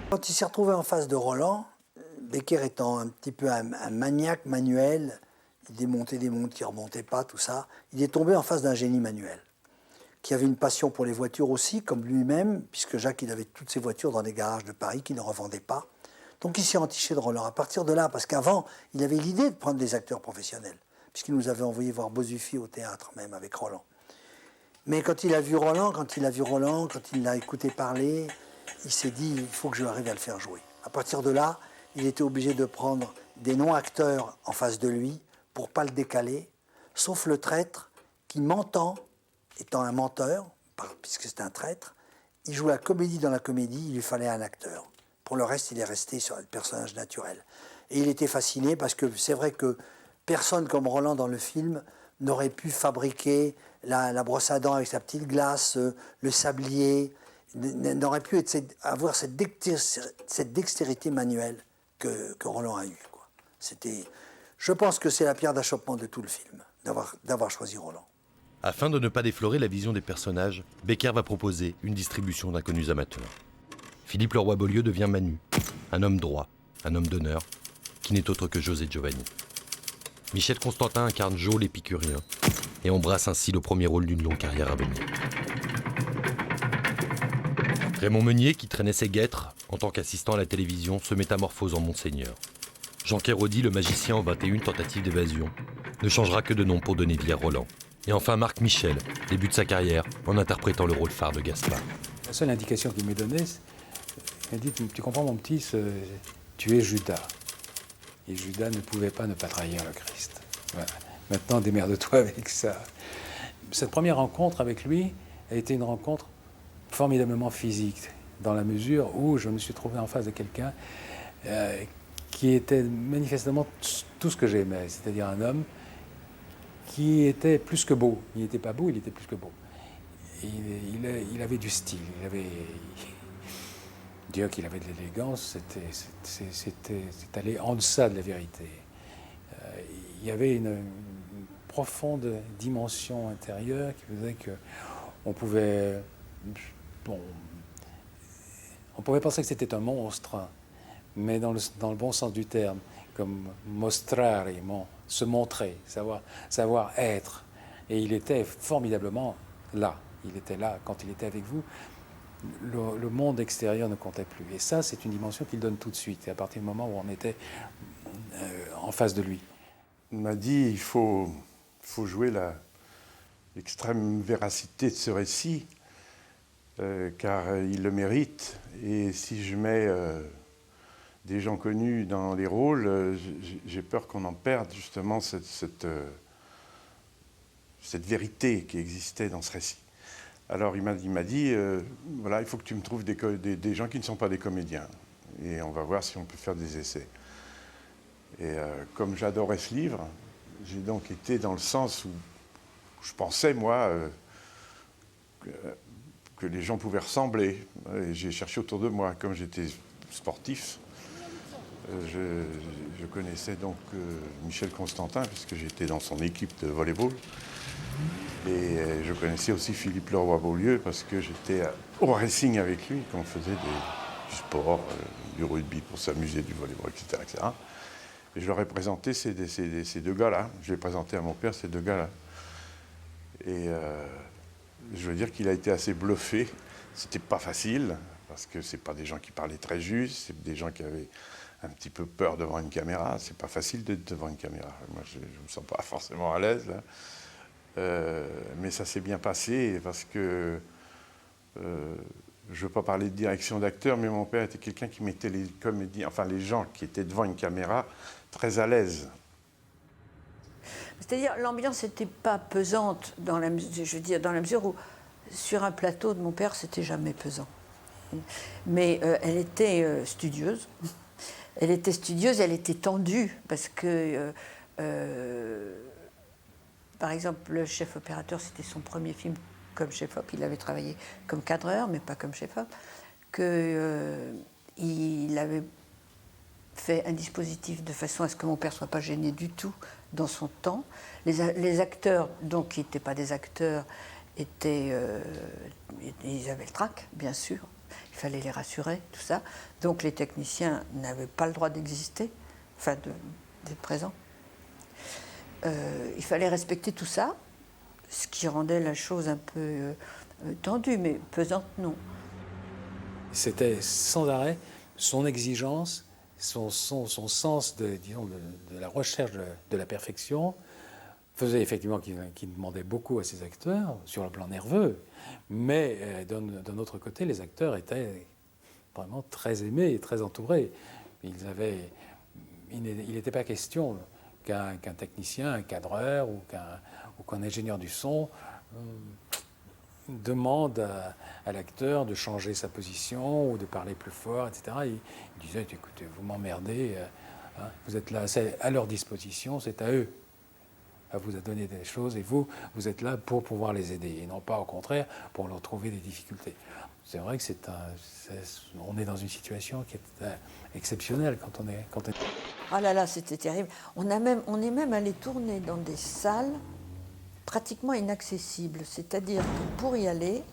Quand il s'est retrouvé en face de Roland, Becker étant un petit peu un maniaque manuel, il démontait des montres qui ne remontaient pas, tout ça, il est tombé en face d'un génie manuel, qui avait une passion pour les voitures aussi, comme lui-même, puisque Jacques, il avait toutes ses voitures dans des garages de Paris qu'il ne revendait pas. Donc il s'est entiché de Roland. À partir de là, parce qu'avant, il avait l'idée de prendre des acteurs professionnels, puisqu'il nous avait envoyé voir Bozufi au théâtre même avec Roland. Mais quand il a vu Roland, quand il l'a écouté parler, il s'est dit, il faut que je arrive à le faire jouer. À partir de là, il était obligé de prendre des non-acteurs en face de lui pour ne pas le décaler, sauf le traître qui, mentant, étant un menteur, puisque c'est un traître, il joue la comédie dans la comédie, il lui fallait un acteur. Pour le reste, il est resté sur le personnage naturel. Et il était fasciné parce que c'est vrai que personne comme Roland dans le film n'aurait pu fabriquer la brosse à dents avec sa petite glace, le sablier, n'aurait pu avoir cette dextérité manuelle que Roland a eue. Je pense que c'est la pierre d'achoppement de tout le film, d'avoir choisi Roland. Afin de ne pas déflorer la vision des personnages, Becker va proposer une distribution d'inconnus amateurs. Philippe Leroy-Beaulieu devient Manu, un homme droit, un homme d'honneur, qui n'est autre que José Giovanni. Michel Constantin incarne Joe l'épicurien et embrasse ainsi le premier rôle d'une longue carrière à venir. Raymond Meunier, qui traînait ses guêtres en tant qu'assistant à la télévision, se métamorphose en Monseigneur. Jean Kéraudy, le magicien aux 21 tentatives d'évasion, ne changera que de nom pour donner vie à Roland. Et enfin Marc Michel débute sa carrière en interprétant le rôle phare de Gaspard. La seule indication qu'il m'ait donnée, il m'a dit, tu comprends mon petit, tu es Judas. Et Judas ne pouvait pas ne pas trahir le Christ. Voilà. Maintenant, démerde-toi avec ça. Cette première rencontre avec lui a été une rencontre formidablement physique, dans la mesure où je me suis trouvé en face de quelqu'un qui était manifestement tout ce que j'aimais, c'est-à-dire un homme qui était plus que beau. Il n'était pas beau, il était plus que beau. Il avait du style, dire qu'il avait de l'élégance, c'était aller en deçà de la vérité. Il y avait une profonde dimension intérieure qui faisait qu'on pouvait... on pouvait penser que c'était un monstre, mais dans le bon sens du terme, comme mostrare, se montrer, savoir être. Et il était formidablement là. Il était là quand il était avec vous. Le monde extérieur ne comptait plus. Et ça, c'est une dimension qu'il donne tout de suite, à partir du moment où on était en face de lui. Il m'a dit, il faut jouer l'extrême véracité de ce récit, car il le mérite. Et si je mets des gens connus dans les rôles, j'ai peur qu'on en perde justement cette vérité qui existait dans ce récit. Alors il m'a dit, voilà, il faut que tu me trouves des gens qui ne sont pas des comédiens. Et on va voir si on peut faire des essais. Et comme j'adorais ce livre, j'ai donc été dans le sens où je pensais, moi, que les gens pouvaient ressembler. Et j'ai cherché autour de moi, comme j'étais sportif. Je connaissais donc Michel Constantin, puisque j'étais dans son équipe de volley-ball. Et je connaissais aussi Philippe Leroy-Beaulieu, parce que j'étais au racing avec lui, quand on faisait du sport, du rugby pour s'amuser, du volley-ball, etc., etc. Et je leur ai présenté ces deux gars-là. Je l'ai présenté à mon père, ces deux gars-là. Et je veux dire qu'il a été assez bluffé. C'était pas facile, parce que c'est pas des gens qui parlaient très juste, c'est des gens qui avaient un petit peu peur devant une caméra. C'est pas facile d'être devant une caméra. Moi, je me sens pas forcément à l'aise, là. Mais ça s'est bien passé, parce que je ne veux pas parler de direction d'acteur, mais mon père était quelqu'un qui mettait les comédiens, enfin les gens qui étaient devant une caméra, très à l'aise. C'est-à-dire, l'ambiance n'était pas pesante, dans la mesure où, sur un plateau de mon père, c'était jamais pesant. Mais elle était studieuse. Elle était studieuse, elle était tendue, parce que, par exemple, le chef opérateur, c'était son premier film comme chef-op. Il avait travaillé comme cadreur, mais pas comme chef-op. Il avait fait un dispositif de façon à ce que mon père ne soit pas gêné du tout dans son temps. Les acteurs, donc qui n'étaient pas des acteurs, ils avaient le trac, bien sûr. Il fallait les rassurer, tout ça. Donc les techniciens n'avaient pas le droit d'exister, enfin d'être présents. Il fallait respecter tout ça, ce qui rendait la chose un peu tendue, mais pesante, non. C'était sans arrêt son exigence, son sens de la recherche de la perfection, faisait effectivement qu'il demandait beaucoup à ses acteurs, sur le plan nerveux, mais d'un autre côté, les acteurs étaient vraiment très aimés et très entourés. Il n'était pas question qu'un technicien, un cadreur ou qu'un ingénieur du son demande à l'acteur de changer sa position ou de parler plus fort, etc. Il disait, écoutez, vous m'emmerdez, vous êtes là, c'est à leur disposition, c'est à eux à vous donner des choses, et vous êtes là pour pouvoir les aider, et non pas au contraire pour leur trouver des difficultés. C'est vrai que on est dans une situation qui est exceptionnelle quand on est... Ah là là, c'était terrible. On est même allé tourner dans des salles pratiquement inaccessibles. C'est-à-dire que pour y aller,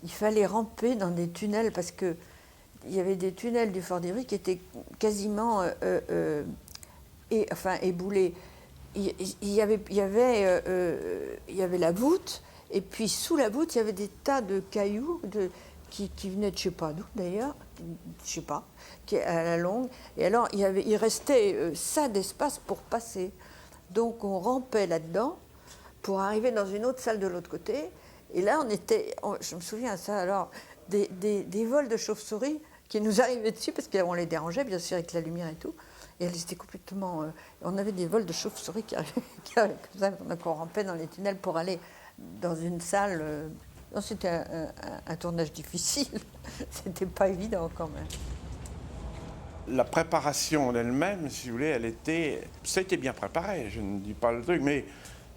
il fallait ramper dans des tunnels, parce qu'il y avait des tunnels du Fort d'Ivry qui étaient quasiment éboulés. Il y avait la voûte, et puis sous la voûte, il y avait des tas de cailloux qui venaient de je ne sais pas d'où d'ailleurs, je ne sais pas, à la longue. Et alors, il restait ça d'espace pour passer. Donc on rampait là-dedans pour arriver dans une autre salle de l'autre côté. Et là, je me souviens ça, alors, des vols de chauves-souris qui nous arrivaient dessus, parce qu'on les dérangeait, bien sûr, avec la lumière et tout. Et elles étaient complètement... on avait des vols de chauves-souris qui arrivaient comme ça, donc on rampait dans les tunnels pour aller dans une salle. Non, c'était un tournage difficile. C'était pas évident quand même. La préparation en elle-même, si vous voulez, ça a été bien préparé, je ne dis pas le truc, mais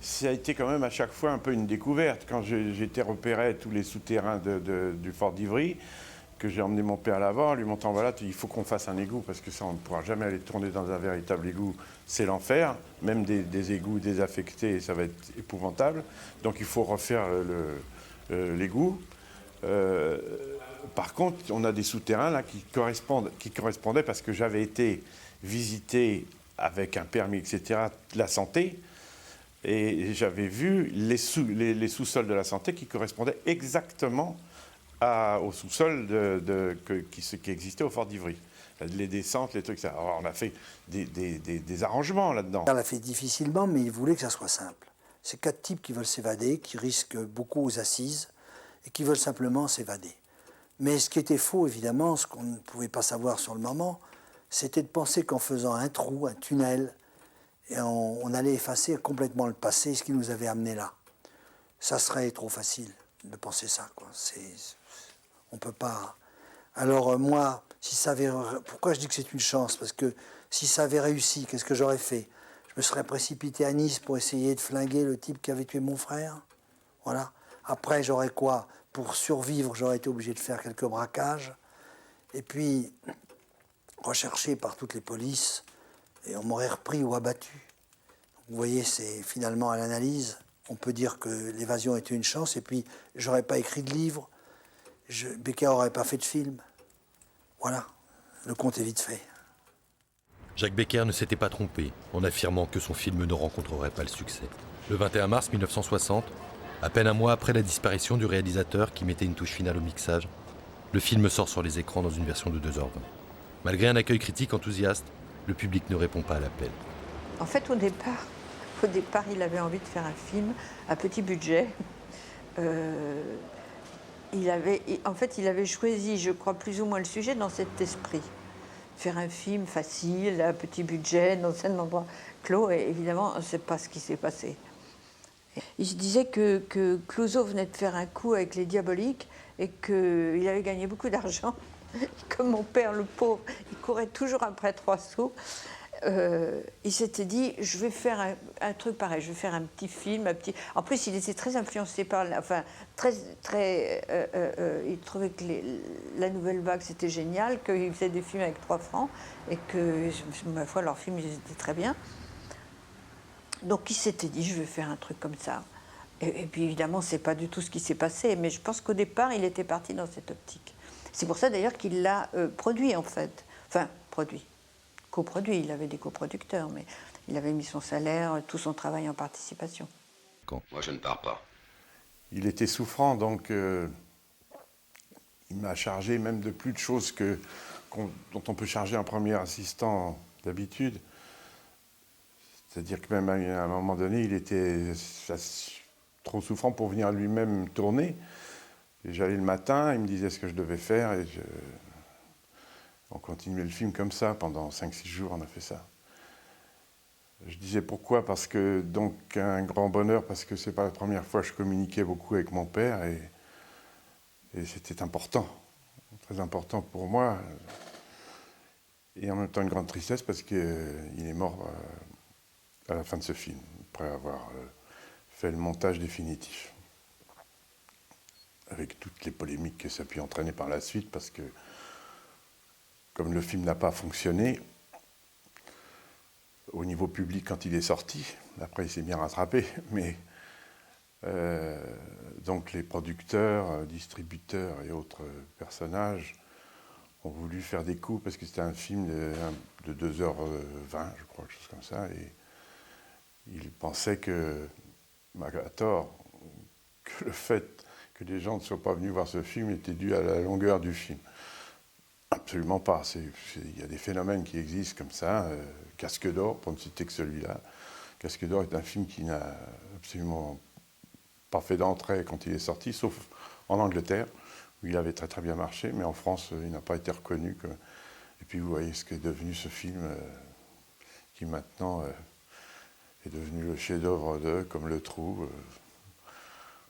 ça a été quand même à chaque fois un peu une découverte. Quand j'étais repéré tous les souterrains du Fort d'Ivry, que j'ai emmené mon père là-bas, en lui montrant, voilà, il faut qu'on fasse un égout, parce que ça, on ne pourra jamais aller tourner dans un véritable égout, c'est l'enfer. Même des égouts désaffectés, ça va être épouvantable. Donc il faut refaire l'égout. Par contre, on a des souterrains là qui correspondaient, parce que j'avais été visiter avec un permis, etc., la santé, et j'avais vu les sous-sols de la santé qui correspondaient exactement au sous-sol qui existait au Fort d'Ivry. Les descentes, les trucs, ça. Alors on a fait des arrangements là-dedans. On l'a fait difficilement, mais il voulait que ça soit simple. C'est 4 types qui veulent s'évader, qui risquent beaucoup aux assises, et qui veulent simplement s'évader. Mais ce qui était faux, évidemment, ce qu'on ne pouvait pas savoir sur le moment, c'était de penser qu'en faisant un trou, un tunnel, et on allait effacer complètement le passé, ce qui nous avait amené là. Ça serait trop facile de penser ça, quoi. On ne peut pas... Alors moi, si ça avait... Pourquoi je dis que c'est une chance? Parce que si ça avait réussi, qu'est-ce que j'aurais fait? Je me serais précipité à Nice pour essayer de flinguer le type qui avait tué mon frère. Voilà. Après, j'aurais quoi? Pour survivre, j'aurais été obligé de faire quelques braquages. Et puis, recherché par toutes les polices, et on m'aurait repris ou abattu. Vous voyez, c'est finalement à l'analyse, on peut dire que l'évasion était une chance, et puis j'aurais pas écrit de livre, Becker n'aurait pas fait de film. Voilà, le compte est vite fait. Jacques Becker ne s'était pas trompé en affirmant que son film ne rencontrerait pas le succès. Le 21 mars 1960, à peine un mois après la disparition du réalisateur qui mettait une touche finale au mixage, le film sort sur les écrans dans une version de 2h20. Malgré un accueil critique enthousiaste, le public ne répond pas à l'appel. En fait, au départ, il avait envie de faire un film à petit budget. Il avait choisi, je crois, plus ou moins le sujet dans cet esprit. Faire un film facile, à petit budget, dans un endroit clos, et évidemment, ce n'est pas ce qui s'est passé. Il se disait que Clouzot venait de faire un coup avec les Diaboliques et qu'il avait gagné beaucoup d'argent. Comme mon père, le pauvre, il courait toujours après 3 sous. Il s'était dit, je vais faire un truc pareil, je vais faire un petit film, En plus, il était très influencé par... il trouvait que la nouvelle vague, c'était génial, qu'il faisait des films avec 3 francs, et que, ma foi, leurs films, ils étaient très bien. Donc, il s'était dit, je vais faire un truc comme ça. Et puis, évidemment, c'est pas du tout ce qui s'est passé, mais je pense qu'au départ, il était parti dans cette optique. C'est pour ça d'ailleurs qu'il l'a produit en fait. Enfin, produit. Coproduit, il avait des coproducteurs, mais il avait mis son salaire, tout son travail en participation. Moi, je ne pars pas. Il était souffrant, donc il m'a chargé même de plus de choses dont on peut charger un premier assistant d'habitude. C'est-à-dire que même à un moment donné, il était trop souffrant pour venir lui-même tourner. Et j'allais le matin, il me disait ce que je devais faire, et on continuait le film comme ça, pendant 5-6 jours, on a fait ça. Je disais pourquoi, parce que, donc, un grand bonheur, parce que c'est pas la première fois que je communiquais beaucoup avec mon père, et c'était important, très important pour moi. Et en même temps une grande tristesse, parce qu'il est mort à la fin de ce film, après avoir fait le montage définitif. Avec toutes les polémiques que ça a pu entraîner par la suite, parce que, comme le film n'a pas fonctionné, au niveau public quand il est sorti, après il s'est bien rattrapé, mais donc les producteurs, distributeurs et autres personnages ont voulu faire des coups, parce que c'était un film de 2h20, je crois, quelque chose comme ça, et ils pensaient que, à tort, que le fait que les gens ne soient pas venus voir ce film était dû à la longueur du film. Absolument pas. Il y a des phénomènes qui existent comme ça. Casque d'or, pour ne citer que celui-là. Casque d'or est un film qui n'a absolument pas fait d'entrée quand il est sorti, sauf en Angleterre, où il avait très très bien marché, mais en France, il n'a pas été reconnu. Et puis vous voyez ce qu'est devenu ce film, qui maintenant est devenu le chef-d'œuvre comme Le Trou,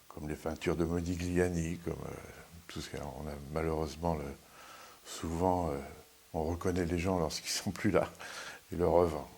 comme les peintures de Modigliani, comme tout ce qu'on a malheureusement souvent, on reconnaît les gens lorsqu'ils ne sont plus là, et leur œuvre.